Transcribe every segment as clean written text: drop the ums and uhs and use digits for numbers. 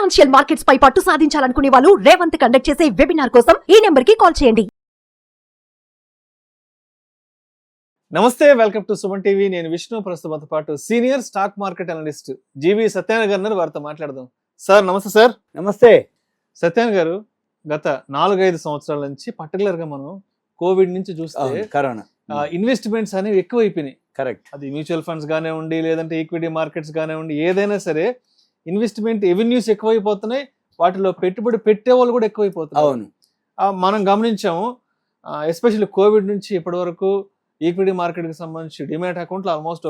Financial markets పై పట్టు సాధించాలనుకునే వాళ్ళు Revanth conduct చేసే వెబినార్ కోసం ఈ నెంబర్ కి కాల్ చేయండి. నమస్తే, వెల్కమ్ టు సుమన్ టీవీ. నేను విష్ణు. ప్రస్తుతంతో పాటు సీనియర్ స్టాక్ మార్కెట్ అనలిస్ట్ జీవి సత్యనారాయణ గారు ఉన్నారు. వారితో మాట్లాడదాం. సార్ నమస్తే. సార్ నమస్తే. సత్యనారాయణ గారు, గత 4-5 సంవత్సరాల నుంచి పర్టికులర్ గా మనం కోవిడ్ నుంచి చూస్తే కరోనా ఇన్వెస్ట్మెంట్స్ అనేవి ఎక్కువైపోయినాయి. కరెక్ట్. అది మ్యూచువల్ ఫండ్స్ గానే ఉండి, లేదంటే ఈక్విటీ మార్కెట్స్ గానే ఉండి, ఏదైనా సరే ఇన్వెస్ట్మెంట్ ఎవెన్యూస్ ఎక్కువైపోతున్నాయి. వాటిలో పెట్టుబడి పెట్టే వాళ్ళు కూడా ఎక్కువైపోతున్నారు. అవును, మనం గమనించాము. ఎస్పెషల్లీ కోవిడ్ నుంచి ఇప్పటి వరకు ఈక్విటీ మార్కెట్ కి సంబంధించి డిమాట్ అకౌంట్లు ఆల్మోస్ట్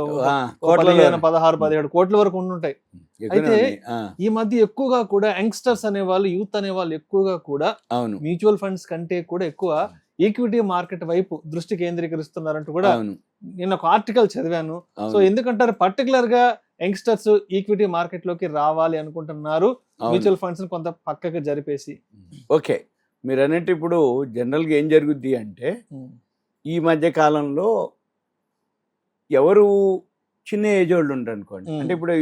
16-17 కోట్ల వరకు ఉండుంటాయి. అయితే ఈ మధ్య ఎక్కువగా కూడా యంగ్స్టర్స్ అనేవాళ్ళు, యూత్ అనేవాళ్ళు ఎక్కువగా కూడా మ్యూచువల్ ఫండ్స్ కంటే కూడా ఎక్కువ ఈక్విటీ మార్కెట్ వైపు దృష్టి కేంద్రీకరిస్తున్నారంటూ కూడా నేను ఒక ఆర్టికల్ చదివాను. సో ఎందుకంటారు పర్టికులర్ గా యంగ్స్టర్స్ ఈక్విటీ మార్కెట్ లోకి రావాలి అనుకుంటున్నారు, మ్యూచువల్ ఫండ్స్ కొంత పక్కకి జరిపేసి? ఓకే, మీరు అన్నట్టు ఇప్పుడు జనరల్గా ఏం జరుగుద్ది అంటే, ఈ మధ్య కాలంలో ఎవరు చిన్న ఏజ్ వాళ్ళు ఉంటారు అనుకోండి, అంటే ఇప్పుడు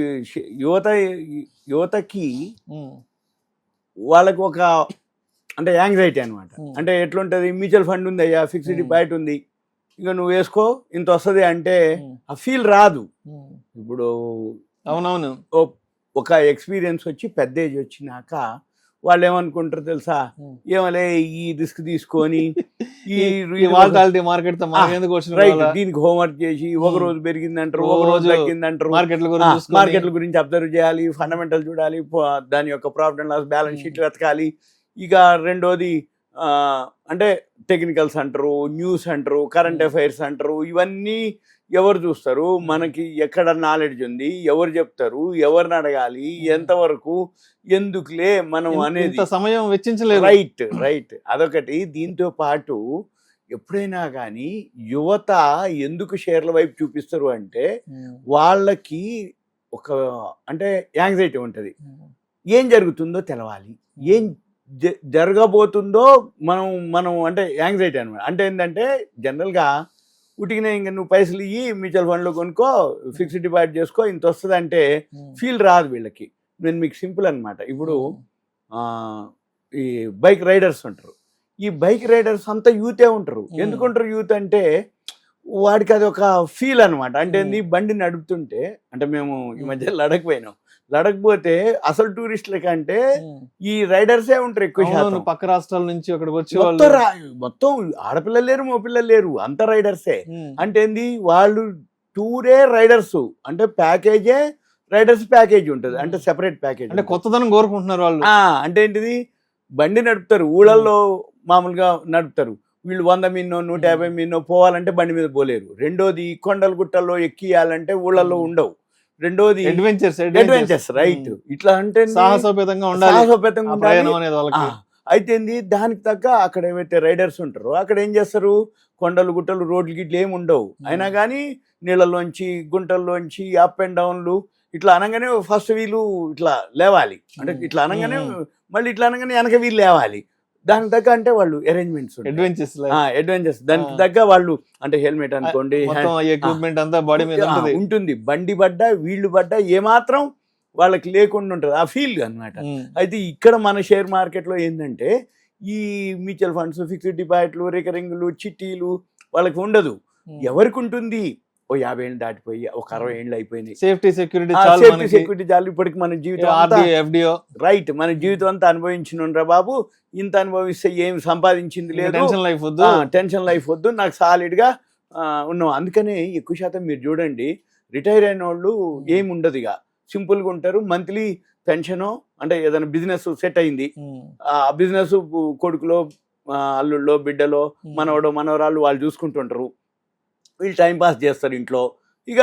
యువతకి వాళ్ళకి ఒక అంటే యాంగ్జైటీ అనమాట. అంటే ఎట్లుంటది, మ్యూచువల్ ఫండ్ ఉంది అయ్యా, ఫిక్స్డ్ డిపాజిట్ ఉంది, ఇక నువ్వు వేసుకో ఇంత వస్తుంది అంటే ఆ ఫీల్ రాదు. ఇప్పుడు అవునవును, ఒక ఎక్స్పీరియన్స్ వచ్చి పెద్ద ఏజ్ వచ్చినాక వాళ్ళు ఏమనుకుంటారు తెలుసా, ఏమలే ఈ రిస్క్ తీసుకొని మార్కెట్ దీనికి హోంవర్క్ చేసి ఒక రోజు పెరిగిందంటారు, ఒక రోజు తగ్గిందంటారు, మార్కెట్ల గురించి అబ్జర్వ్ చేయాలి, ఫండమెంటల్ చూడాలి, దాని యొక్క profit and loss balance sheet వెతకాలి. ఇక రెండోది అంటే టెక్నికల్స్ అంటారు, న్యూస్ అంటారు, కరెంట్ అఫైర్స్ అంటారు. ఇవన్నీ ఎవరు చూస్తారు, మనకి ఎక్కడ నాలెడ్జ్ ఉంది, ఎవరు చెప్తారు, ఎవరిని అడగాలి, ఎంతవరకు, ఎందుకులే మనం అనేది సమయం వెచ్చించలేదు. రైట్ అదొకటి. దీంతో పాటు ఎప్పుడైనా కానీ యువత ఎందుకు షేర్ల వైపు చూపిస్తారు అంటే, వాళ్ళకి ఒక అంటే యాంగ్జైటీ ఉంటుంది. ఏం జరుగుతుందో తెలవాలి, ఏం జరగబోతుందో మనం అంటే యాంగ్జైటీ అనమాట. అంటే ఏంటంటే జనరల్గా ఉటికినా ఇంకా నువ్వు పైసలు ఇయ్యి మ్యూచువల్ ఫండ్లో కొనుక్కో, ఫిక్స్డ్ డిపాజిట్ చేసుకో, ఇంత వస్తుంది అంటే ఫీల్ రాదు వీళ్ళకి. నేను మీకు సింపుల్ అనమాట. ఇప్పుడు ఈ బైక్ రైడర్స్ ఉంటారు, ఈ బైక్ రైడర్స్ అంతా యూతే ఉంటారు. ఎందుకుంటారు యూత్ అంటే, వాడికి అది ఒక ఫీల్ అనమాట. అంటే బండి నడుపుతుంటే, అంటే మేము ఈ మధ్య లడక్ పోయినాం, లడక్ పోతే అసలు టూరిస్టుల కంటే ఈ రైడర్సే ఉంటారు ఎక్కువ శాతం. పక్క రాష్ట్రాల నుంచి అక్కడికి వచ్చి మొత్తం ఆడపిల్లలు లేరు, మగపిల్లలు లేరు, అంత రైడర్సే. అంటే ఏంది, వాళ్ళు టూరే రైడర్స్, అంటే ప్యాకేజే రైడర్స్ ప్యాకేజ్ ఉంటుంది, అంటే సెపరేట్ ప్యాకేజ్. అంటే కొత్తదనం కోరుకుంటున్నారు వాళ్ళు. అంటే ఏంటిది, బండి నడుపుతారు, ఊళ్ళల్లో మామూలుగా నడుపుతారు. వీళ్ళు 100 మిన్నో 150 మిన్నో పోవాలంటే బండి మీద పోలేరు. రెండోది, కొండలు గుట్టల్లో ఎక్కియాలంటే ఊళ్ళల్లో ఉండవు. రెండోది అడ్వెంచర్స్ రైట్. ఇట్లా అంటే సాహసోపేతంగా అయితే దానికి తగ్గ అక్కడ ఏవైతే రైడర్స్ ఉంటారో అక్కడ ఏం చేస్తారు, కొండలు గుట్టలు రోడ్లు గిట్లు ఏమి ఉండవు. అయినా కానీ నీళ్ళలోంచి గుంటల్లోంచి అప్ అండ్ డౌన్లు ఇట్లా అనగానే ఫస్ట్ వీళ్ళు ఇట్లా లేవాలి, అంటే ఇట్లా అనగానే మళ్ళీ ఇట్లా అనగానే వెనక వీళ్ళు లేవాలి. దానికి తగ్గ అంటే వాళ్ళు అరేంజ్మెంట్స్ అడ్వెంచర్స్ దానికి తగ్గ వాళ్ళు, అంటే హెల్మెట్ అనుకోండి, ఎక్విప్మెంట్ అంతా బాడీ మీద ఉంటుంది. బండి పడ్డా వీళ్ళు పడ్డా ఏమాత్రం వాళ్ళకి లేకుండా ఉంటుంది ఆ ఫీల్ అనమాట. అయితే ఇక్కడ మన షేర్ మార్కెట్లో ఏంటంటే, ఈ మ్యూచువల్ ఫండ్స్, ఫిక్స్డ్ డిపాజిట్లు, రికరింగ్లు, చిట్టీలు వాళ్ళకి ఉండదు. ఎవరికి ఉంటుంది, ఓ 50 ఏళ్ళు దాటిపోయి ఒక 60 ఏళ్ళు అయిపోయినాయి, సేఫ్టీ సెక్యూరిటీ చాలు, ఇప్పటికి మన జీవితం రైట్, మన జీవితం అంతా అనుభవించిన బాబు, ఇంత అనుభవిస్తే ఏం సంపాదించింది లేదు, టెన్షన్ లైఫ్ వద్దు, నాకు సాలిడ్ గా ఉన్నాం. అందుకనే ఎక్కువ శాతం మీరు చూడండి, రిటైర్ అయిన వాళ్ళు ఏమి ఉండదు, ఇక సింపుల్ గా ఉంటారు. మంత్లీ పెన్షన్, అంటే ఏదైనా బిజినెస్ సెట్ అయింది, ఆ బిజినెస్ కొడుకులో, అల్లుళ్ళో, బిడ్డలో, మనవడో, మనవరాళ్ళు వాళ్ళు చూసుకుంటుంటారు. వీళ్ళు టైం పాస్ చేస్తారు ఇంట్లో. ఇక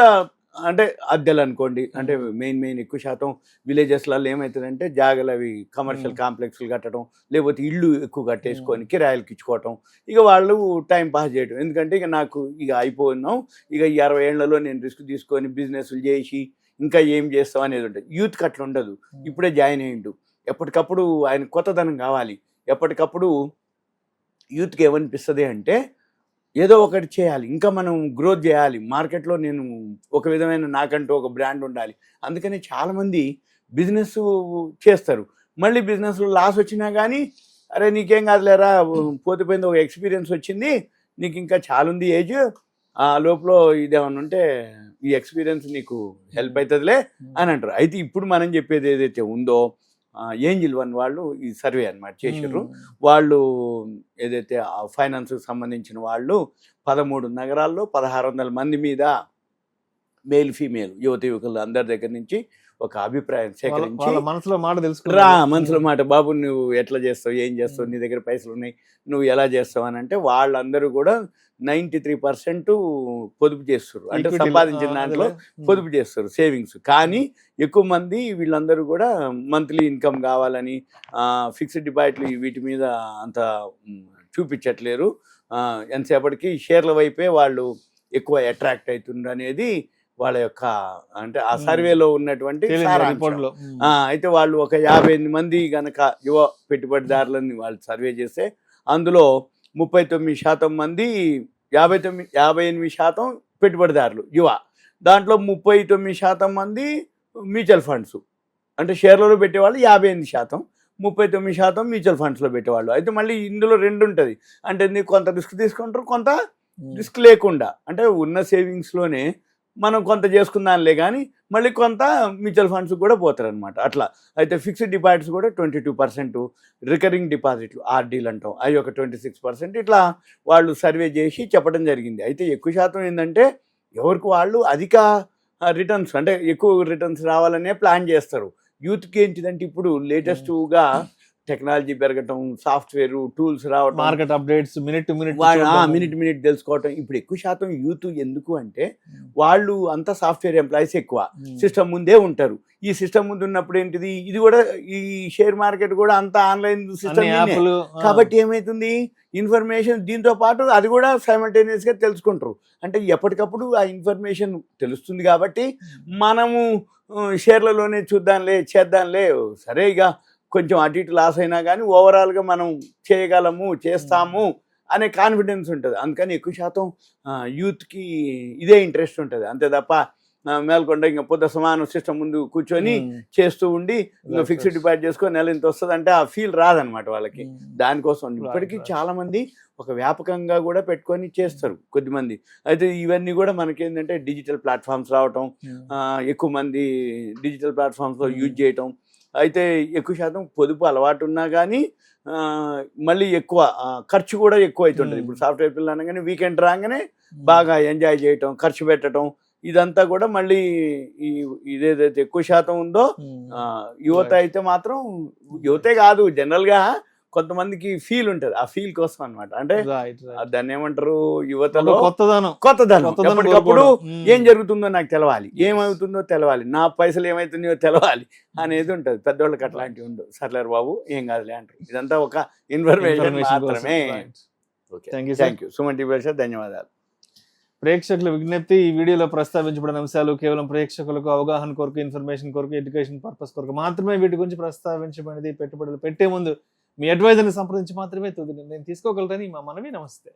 అంటే అద్దెలు అనుకోండి, అంటే మెయిన్ ఎక్కువ శాతం విలేజెస్లలో ఏమవుతుందంటే, జాగలు అవి కమర్షియల్ కాంప్లెక్స్లు కట్టడం, లేకపోతే ఇళ్ళు ఎక్కువ కట్టేసుకొని కిరాయిలకి ఇచ్చుకోవటం. ఇక వాళ్ళు టైం పాస్ చేయడం. ఎందుకంటే ఇక నాకు ఇక అయిపోయినాం, ఇక ఈ 60 ఏళ్లలో నేను రిస్క్ తీసుకొని బిజినెస్లు చేసి ఇంకా ఏం చేస్తాం అనేది ఉంటుంది. యూత్కి అట్లా ఉండదు. ఇప్పుడే జాయిన్ అయ్యిండు, ఎప్పటికప్పుడు ఆయన కొత్తదనం కావాలి. ఎప్పటికప్పుడు యూత్కి ఏమనిపిస్తుంది అంటే, ఏదో ఒకటి చేయాలి, ఇంకా మనం గ్రోత్ చేయాలి, మార్కెట్లో నేను ఒక విధమైన నాకంటూ ఒక బ్రాండ్ ఉండాలి. అందుకని చాలామంది బిజినెస్ చేస్తారు. మళ్ళీ బిజినెస్లో లాస్ వచ్చినా కానీ అరే నీకేం కాదులేరా, పోతే ఒక ఎక్స్పీరియన్స్ వచ్చింది, నీకు ఇంకా చాలా ఉంది ఏజ్, ఆ లోపల ఇదేమన్నా ఉంటే ఈ ఎక్స్పీరియన్స్ నీకు హెల్ప్ అవుతుందిలే అని అంటారు. అయితే ఇప్పుడు మనం చెప్పేది ఏదైతే ఉందో ఏంజిల్ వన్ వాళ్ళు ఈ సర్వే అన్నమాట చేసారు. వాళ్ళు ఏదైతే ఫైనాన్స్కి సంబంధించిన వాళ్ళు 13 నగరాల్లో 1600 మంది మీద మేల్ ఫీమేల్ యువత యువకులు అందరి దగ్గర నుంచి ఒక అభిప్రాయం సేకరించి మనసులో మాట మనసులో మాట, బాబు నువ్వు ఎట్లా చేస్తావు, ఏం చేస్తావు, నీ దగ్గర పైసలు ఉన్నాయి, నువ్వు ఎలా చేస్తావు అని అంటే వాళ్ళందరూ కూడా 93% పొదుపు చేస్తారు, అంటే సంపాదించిన దాంట్లో పొదుపు చేస్తారు, సేవింగ్స్. కానీ ఎక్కువ మంది వీళ్ళందరూ కూడా మంత్లీ ఇన్కమ్ కావాలని ఫిక్స్డ్ డిపాజిట్లు వీటి మీద అంత చూపించట్లేరు. ఎంతసేపటికి షేర్ల వైపే వాళ్ళు ఎక్కువ అట్రాక్ట్ అవుతుండ్రు అనేది వాళ్ళ యొక్క అంటే ఆ సర్వేలో ఉన్నటువంటి అయితే వాళ్ళు ఒక 58 మంది గనక యువ పెట్టుబడిదారులని వాళ్ళు సర్వే చేస్తే అందులో 39% మంది 58% పెట్టుబడిదారులు యువ, దాంట్లో 39% మంది మ్యూచువల్ ఫండ్స్, అంటే షేర్లలో పెట్టేవాళ్ళు 58%, 39% మ్యూచువల్ ఫండ్స్లో పెట్టేవాళ్ళు. అయితే మళ్ళీ ఇందులో 2 ఉంటుంది, అంటే కొంత రిస్క్ తీసుకుంటారు, కొంత రిస్క్ లేకుండా, అంటే ఉన్న సేవింగ్స్లోనే మనం కొంత చేసుకుందాంలే కానీ మళ్ళీ కొంత మ్యూచువల్ ఫండ్స్ కూడా పోతారనమాట అట్లా. అయితే ఫిక్స్డ్ డిపాజిట్స్ కూడా 22%, రికరింగ్ డిపాజిట్లు ఆర్డీలు అంటాం అవి ఒక 26%, ఇట్లా వాళ్ళు సర్వే చేసి చెప్పడం జరిగింది. అయితే ఎక్కువ శాతం ఏంటంటే ఎవరికి వాళ్ళు అధిక రిటర్న్స్, అంటే ఎక్కువ రిటర్న్స్ రావాలనే ప్లాన్ చేస్తారు. యూత్కి ఏంటిదంటే ఇప్పుడు లేటెస్ట్గా టెక్నాలజీ పెరగటం, సాఫ్ట్వేర్ టూల్స్ రావటం, మార్కెట్ అప్డేట్స్ మినిట్ మినిట్ తెలుసుకోవటం. ఇప్పుడు ఎక్కువ శాతం యూత్ ఎందుకు అంటే వాళ్ళు అంతా సాఫ్ట్వేర్ ఎంప్లాయీస్ ఎక్కువ, సిస్టమ్ ముందే ఉంటారు. ఈ సిస్టమ్ ముందు ఉన్నప్పుడు ఏంటిది, ఇది కూడా ఈ షేర్ మార్కెట్ కూడా అంతా ఆన్లైన్ సిస్టమ్ కాబట్టి ఏమవుతుంది, ఇన్ఫర్మేషన్ దీంతో పాటు అది కూడా సైమల్టేనియస్గా తెలుసుకుంటారు. అంటే ఎప్పటికప్పుడు ఆ ఇన్ఫర్మేషన్ తెలుస్తుంది కాబట్టి మనము షేర్లలోనే చూద్దాంలే చేద్దాంలే, సరే ఇక కొంచెం అటు ఇటు లాస్ అయినా కానీ ఓవరాల్గా మనం చేయగలము చేస్తాము అనే కాన్ఫిడెన్స్ ఉంటుంది. అందుకని ఎక్కువ శాతం యూత్కి ఇదే ఇంట్రెస్ట్ ఉంటుంది. అంతే తప్ప మేల్కొండ ఇంకా పొద్దు సమానం సిస్టమ్ ముందు కూర్చొని చేస్తూ ఉండి ఇంకా ఫిక్స్డ్ డిపాజిట్ చేసుకొని నెల ఇంత వస్తుంది అంటే ఆ ఫీల్ రాదనమాట వాళ్ళకి. దానికోసం ఇప్పటికీ చాలామంది ఒక వ్యాపకంగా కూడా పెట్టుకొని చేస్తారు కొద్దిమంది. అయితే ఇవన్నీ కూడా మనకేంటంటే డిజిటల్ ప్లాట్ఫామ్స్ రావటం, ఎక్కువ మంది డిజిటల్ ప్లాట్ఫామ్స్లో యూజ్ చేయటం. అయితే ఎక్కువ శాతం పొదుపు అలవాటు ఉన్నా కానీ మళ్ళీ ఎక్కువ ఖర్చు కూడా ఎక్కువ అవుతుంటుంది. ఇప్పుడు సాఫ్ట్వేర్ పిల్లలు అనగానే వీకెండ్ రాగానే బాగా ఎంజాయ్ చేయటం, ఖర్చు పెట్టడం, ఇదంతా కూడా మళ్ళీ ఇదేదైతే ఎక్కువ శాతం ఉందో యువత అయితే మాత్రం, యువతే కాదు జనరల్గా కొంతమందికి ఫీల్ ఉంటుంది, ఆ ఫీల్ కోసం అనమాట. అంటే దాన్ని ఏమంటారు, యువతలో కొత్తదనం ఎప్పటికప్పుడు ఏం జరుగుతుందో నాకు తెలవాలి, ఏమవుతుందో తెలవాలి, నా పైసలు ఏమవుతుందో తెలవాలి అనేది ఉంటుంది. పెద్దవాళ్ళకి అట్లాంటివి ఉండవు. సర్లేరు బాబు ఏం కాదులే అంటారు. ఇదంతా ఒక ఇన్ఫర్మేషన్ మాత్రమే. Thank you. సుమన్ టీవీ ధన్యవాదాలు. ప్రేక్షకుల విజ్ఞప్తి, ఈ వీడియోలో ప్రస్తావించబడిన అంశాలు కేవలం ప్రేక్షకులకు అవగాహన కొరకు, ఇన్ఫర్మేషన్ కొరకు, ఎడ్యుకేషన్ పర్పస్ కొరకు మాత్రమే వీటి గురించి ప్రస్తావించబడినది. పెట్టుబడులు పెట్టే ముందు మీ అడ్వైజర్ని సంప్రదించి మాత్రమే తుది నిర్ణయం తీసుకోగలరని మా మనవి. నమస్తే.